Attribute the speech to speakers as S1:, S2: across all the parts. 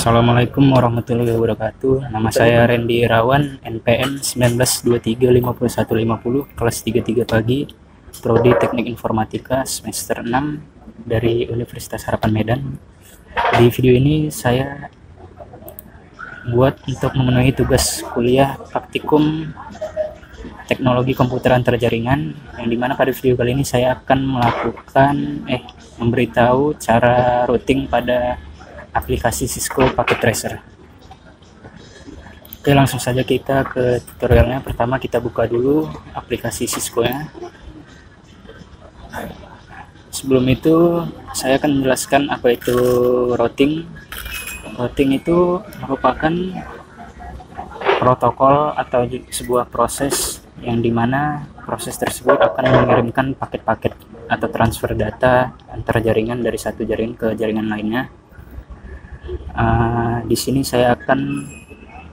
S1: Assalamualaikum warahmatullahi wabarakatuh. Nama saya Randy Irawan, NPM 19235150, kelas 33 pagi, Prodi Teknik Informatika semester 6 dari Universitas Harapan Medan. Di video ini saya buat untuk memenuhi tugas kuliah praktikum teknologi komputer antarjaringan, yang dimana pada video kali ini saya akan memberitahu cara routing pada aplikasi Cisco Packet Tracer. Oke, langsung saja kita ke tutorialnya. Pertama kita buka dulu aplikasi Cisco nya. Sebelum itu saya akan menjelaskan apa itu routing. Routing itu merupakan protokol atau sebuah proses yang dimana proses tersebut akan mengirimkan paket-paket atau transfer data antar jaringan dari satu jaringan ke jaringan lainnya. Di sini saya akan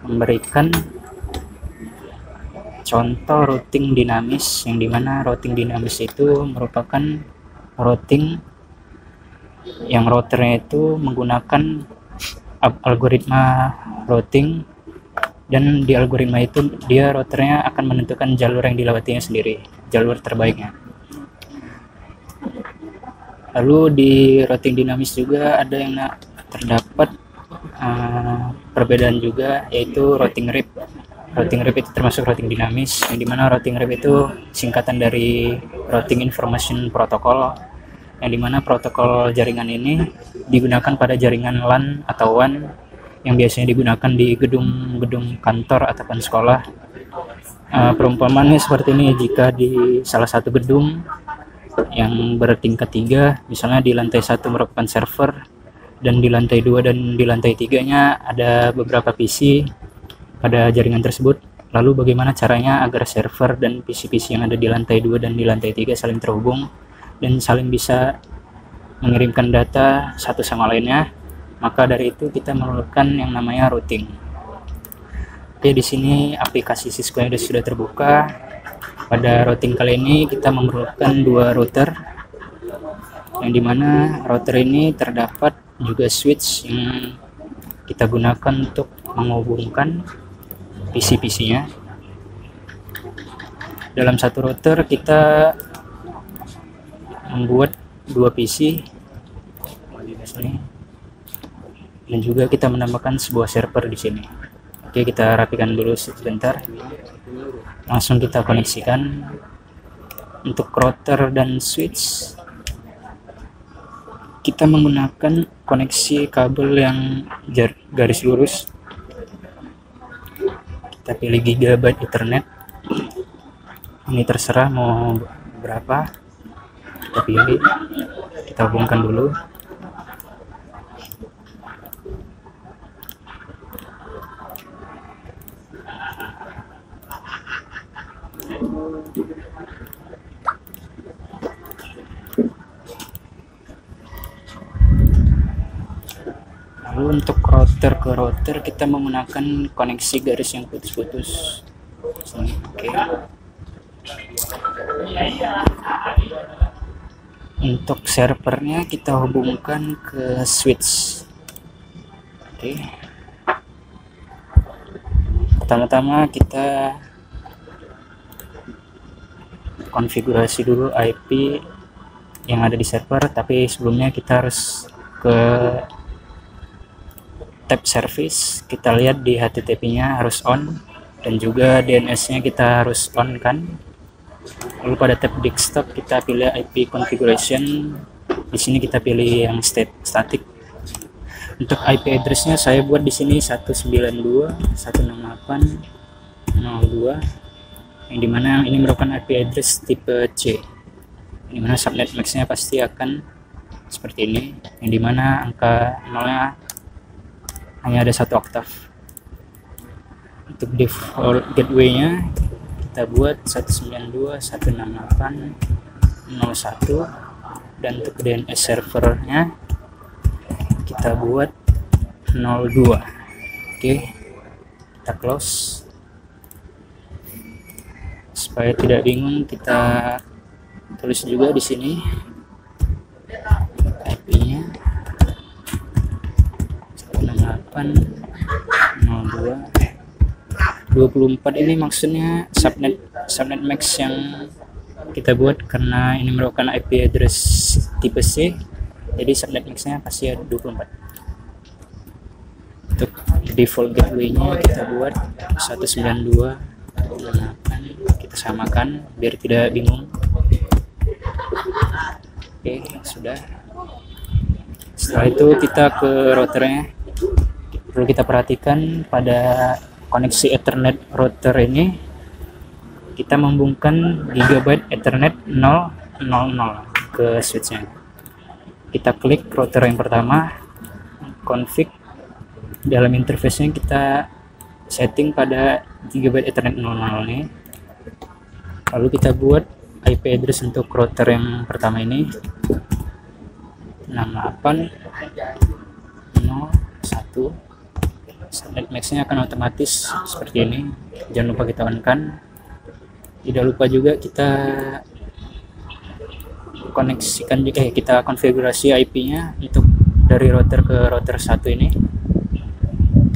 S1: memberikan contoh routing dinamis, yang dimana routing dinamis itu merupakan routing yang routernya itu menggunakan algoritma routing, dan di algoritma itu routernya akan menentukan jalur yang dilewatinya sendiri, jalur terbaiknya. Lalu di routing dinamis juga ada yang terdapat perbedaan juga, yaitu routing RIP. Routing RIP itu termasuk routing dinamis, yang dimana routing RIP itu singkatan dari Routing Information Protocol, yang dimana protokol jaringan ini digunakan pada jaringan LAN atau WAN yang biasanya digunakan di gedung-gedung kantor ataupun sekolah. Perumpamaannya seperti ini: jika di salah satu gedung yang bertingkat 3, misalnya di lantai 1 merupakan server, dan di lantai 2 dan di lantai 3-nya ada beberapa PC pada jaringan tersebut. Lalu bagaimana caranya agar server dan PC-PC yang ada di lantai 2 dan di lantai 3 saling terhubung dan saling bisa mengirimkan data satu sama lainnya? Maka dari itu kita memerlukan yang namanya routing. Oke, di sini aplikasi Cisco yang sudah terbuka. Pada routing kali ini kita memerlukan 2 router, yang dimana router ini terdapat juga switch yang kita gunakan untuk menghubungkan PC-PC-nya. Dalam satu router kita membuat 2 PC dan juga kita menambahkan sebuah server di sini. Oke, kita rapikan dulu sebentar. Langsung kita koneksikan. Untuk router dan switch kita menggunakan koneksi kabel yang garis lurus. Kita pilih Gigabyte Ethernet. Ini terserah mau berapa, kita pilih, kita hubungkan dulu. Lalu untuk router ke router kita menggunakan koneksi garis yang putus-putus. Oke. Untuk servernya kita hubungkan ke switch. Oke. Pertama-tama kita konfigurasi dulu IP yang ada di server, tapi sebelumnya kita harus ke tab service. Kita lihat di HTTP-nya harus on, dan juga DNS-nya kita harus on kan. Lalu pada tab desktop kita pilih IP configuration. Di sini kita pilih yang static. Untuk IP address-nya saya buat di sini 192.168.02, yang dimana ini merupakan IP address tipe C, yang dimana subnet max-nya pasti akan seperti ini, yang dimana angka 0-nya hanya ada 1 oktav. Untuk default gateway-nya kita buat 192.168.01, dan untuk DNS servernya kita buat 02. Oke, kita close. Supaya tidak bingung, kita tulis juga di sini IP-nya 24 ini maksudnya subnet max yang kita buat, karena ini merupakan IP address tipe C, jadi subnet maxnya pasti ada 24. Untuk default gateway-nya kita buat 192.168, kita samakan biar tidak bingung. Oke, sudah. Setelah itu kita ke routernya. Perlu kita perhatikan pada koneksi Ethernet router ini kita menghubungkan Gigabit Ethernet 000 ke switchnya. Kita klik router yang pertama, config. Dalam interface-nya kita setting pada Gigabit Ethernet 00 ini. Lalu kita buat IP address untuk router yang pertama ini 68.01. Subnet max-nya akan otomatis seperti ini. Jangan lupa kita on-kan. Tidak lupa juga kita koneksikan juga, kita konfigurasi IP-nya untuk dari router ke router 1 ini.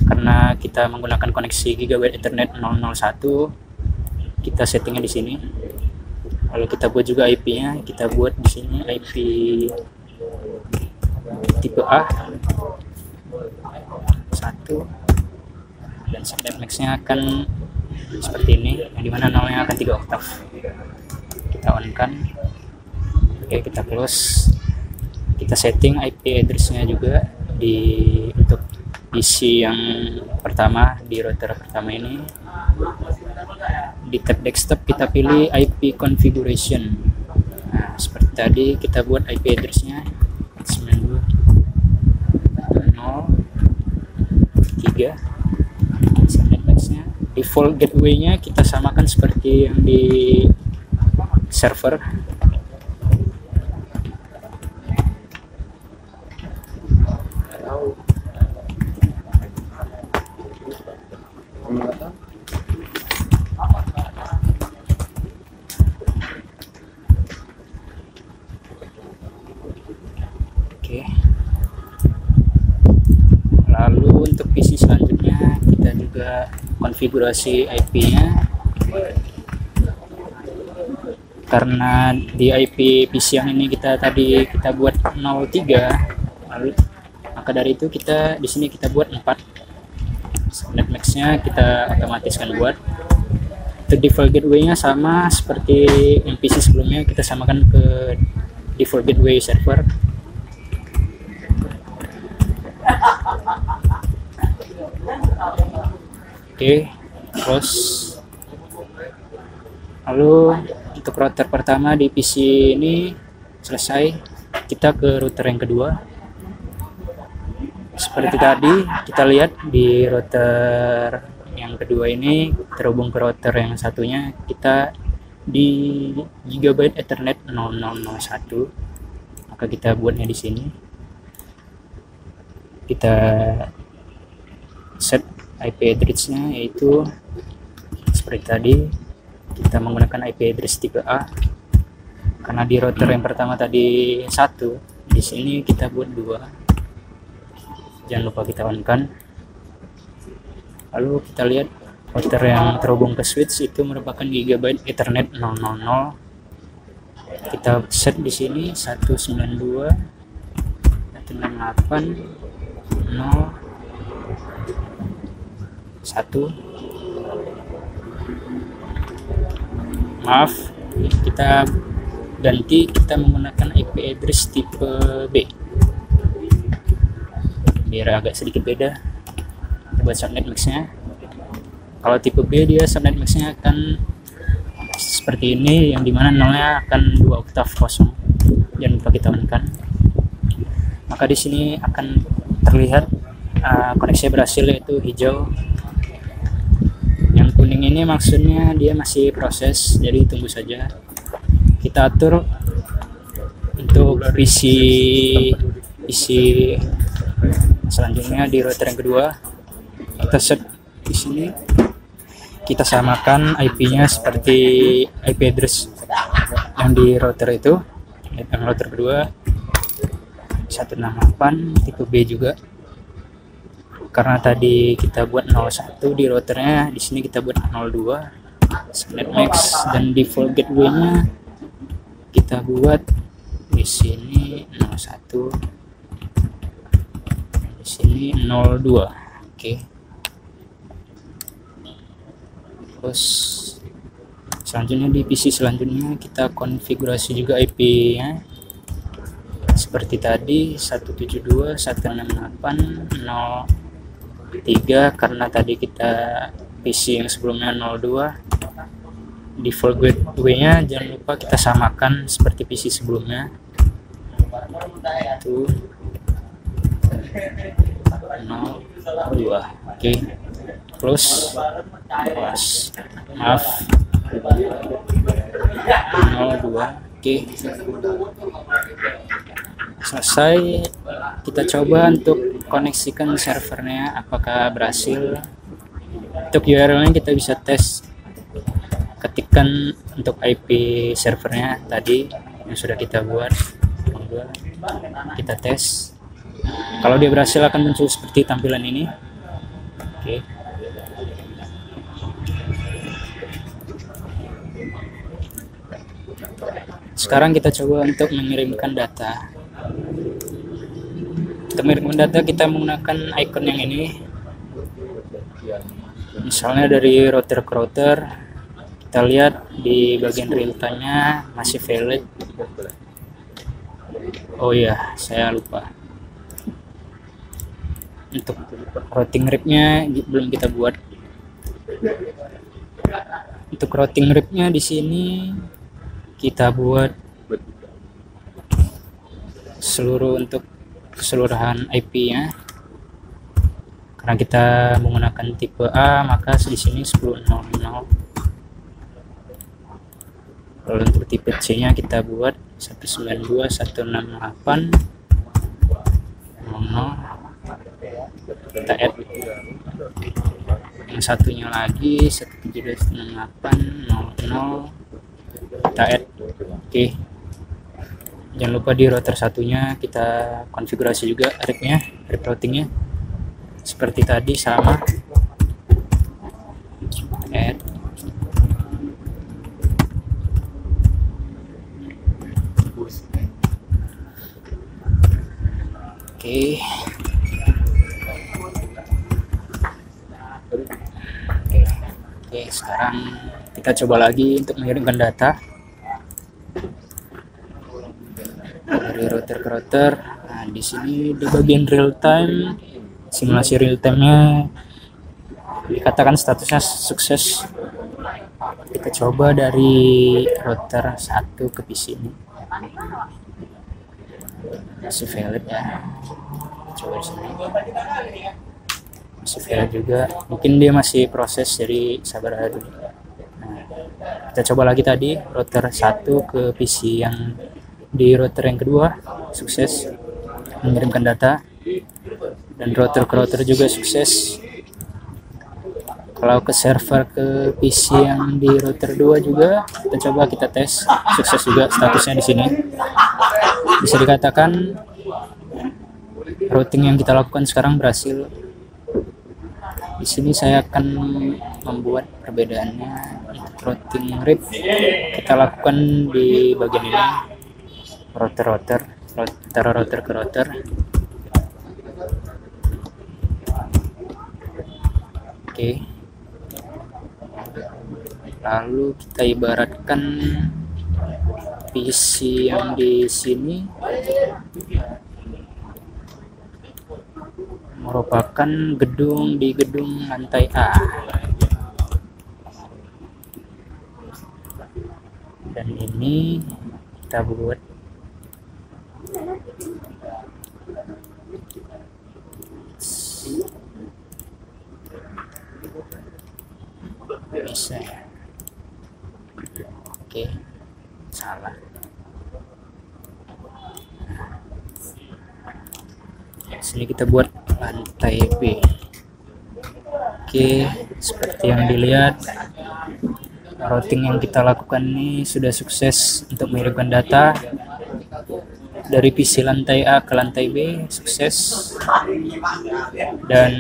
S1: Karena kita menggunakan koneksi Gigabit Ethernet 001, kita settingnya di sini. Lalu kita buat juga IP-nya, kita buat di sini IP tipe A 1, dan subnet max-nya akan seperti ini, yang dimana namanya akan 3 oktav. Kita on-kan. Oke, kita close. Kita setting IP address-nya juga untuk PC yang pertama, di router pertama ini. Di tab desktop kita pilih IP configuration. Nah, seperti tadi kita buat IP address-nya 92.0.3. Subnet max-nya, default gateway-nya kita samakan seperti yang di server. Oke. Lalu untuk PC selanjutnya kita juga konfigurasi IP-nya. Karena di IP PC yang ini kita buat 03, lalu maka dari itu kita di sini kita buat 4. Subnet max-nya kita otomatiskan buat. Untuk default gateway-nya sama seperti yang PC sebelumnya, kita samakan ke default gateway server. Oke, close. Lalu untuk router pertama di PC ini selesai, kita ke router yang kedua. Seperti tadi kita lihat di router yang kedua ini terhubung ke router yang satunya, kita di Gigabit Ethernet 0001. Maka kita buatnya di sini. Kita set IP address-nya, yaitu seperti tadi kita menggunakan IP address tipe A. Karena di router yang pertama tadi 1, di sini kita buat 2. Jangan lupa kita on-kan. Lalu kita lihat router yang terhubung ke switch itu merupakan Gigabit Ethernet 000. Kita set di sini 192.168.0.1. Maaf, kita ganti, kita menggunakan IP address tipe B biar agak sedikit beda buat subnet max-nya. Kalau tipe B dia subnet max-nya akan seperti ini, yang dimana nolnya akan 2 oktav kosong. Jangan lupa kita on-kan. Maka di sini akan terlihat koneksi berhasil, yaitu hijau. Yang kuning ini maksudnya dia masih proses, jadi tunggu saja. Kita atur untuk isi selanjutnya di router yang kedua. Kita set di sini, kita samakan IP-nya seperti IP address yang di router itu. Yang router kedua 168 tipe B juga. karena tadi kita buat 01 di routernya, di sini kita buat 02 subnet max, dan default gateway-nya kita buat di sini 01, di sini 02. Oke. Terus selanjutnya di PC selanjutnya kita konfigurasi juga IP-nya seperti tadi 172.168.0.3, karena tadi kita PC yang sebelumnya 02. Default gateway-nya jangan lupa kita samakan seperti PC sebelumnya, itu 02. Oke. Plus maaf 02. Oke, selesai. Kita coba untuk koneksikan servernya apakah berhasil. Untuk URL-nya kita bisa tes, ketikkan untuk IP servernya tadi yang sudah kita buat, kita tes. Kalau dia berhasil akan muncul seperti tampilan ini. Oke. Sekarang kita coba untuk mengirimkan data. Untuk mengirimkan data kita menggunakan icon yang ini. Misalnya dari router ke router, kita lihat di bagian real time-nya masih valid. Oh iya, saya lupa. Untuk routing RIP-nya belum kita buat. Untuk routing RIP-nya di sini kita buat untuk keseluruhan IP-nya. Karena kita menggunakan tipe A, maka di sini 10.00. Lalu untuk tipe C-nya kita buat 192.168.00. Kita add yang satunya lagi 172.168.00. Kita add. Oke. Jangan lupa di router satunya kita konfigurasi juga RIP-nya, RIP routing-nya seperti tadi, sama. Add. Oke. Oke, sekarang kita coba lagi untuk mengirimkan data dari router ke router. Nah, di sini di bagian real time, simulasi real time-nya dikatakan statusnya sukses. Kita coba dari router 1 ke PC ini. Masih valid ya. Coba di sini. Masih valid juga. Mungkin dia masih proses, jadi sabar aja dulu. Nah, kita coba lagi tadi router 1 ke PC yang di router yang kedua, sukses mengirimkan data, dan router ke router juga sukses. Kalau ke server ke PC yang di router 2 juga kita coba, kita tes, sukses juga statusnya di sini. Bisa dikatakan routing yang kita lakukan sekarang berhasil. Di sini saya akan membuat perbedaannya. Untuk routing RIP kita lakukan di bagian ini, router ke router. Oke. Lalu kita ibaratkan PC yang di sini merupakan gedung di gedung lantai A, dan ini kita buat bisa ya. Oke, salah. Sini kita buat lantai B. Oke, seperti yang dilihat, routing yang kita lakukan ini sudah sukses untuk mengirimkan data. dari PC lantai A ke lantai B sukses, dan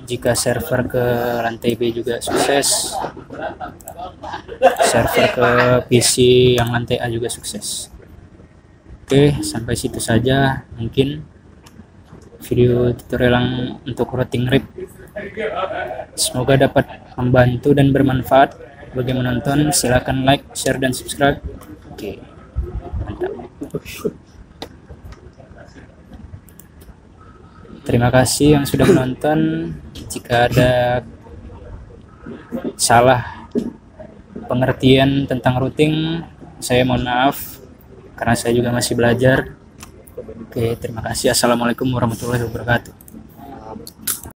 S1: jika server ke lantai B juga sukses, server ke PC yang lantai A juga sukses. Oke, sampai situ saja mungkin video tutorial untuk routing RIP. Semoga dapat membantu dan bermanfaat bagi menonton. Silakan like, share, dan subscribe. Oke, mantap. Terima kasih yang sudah menonton. Jika ada salah pengertian tentang routing, saya mohon maaf karena saya juga masih belajar. Oke, terima kasih. Assalamualaikum warahmatullahi wabarakatuh.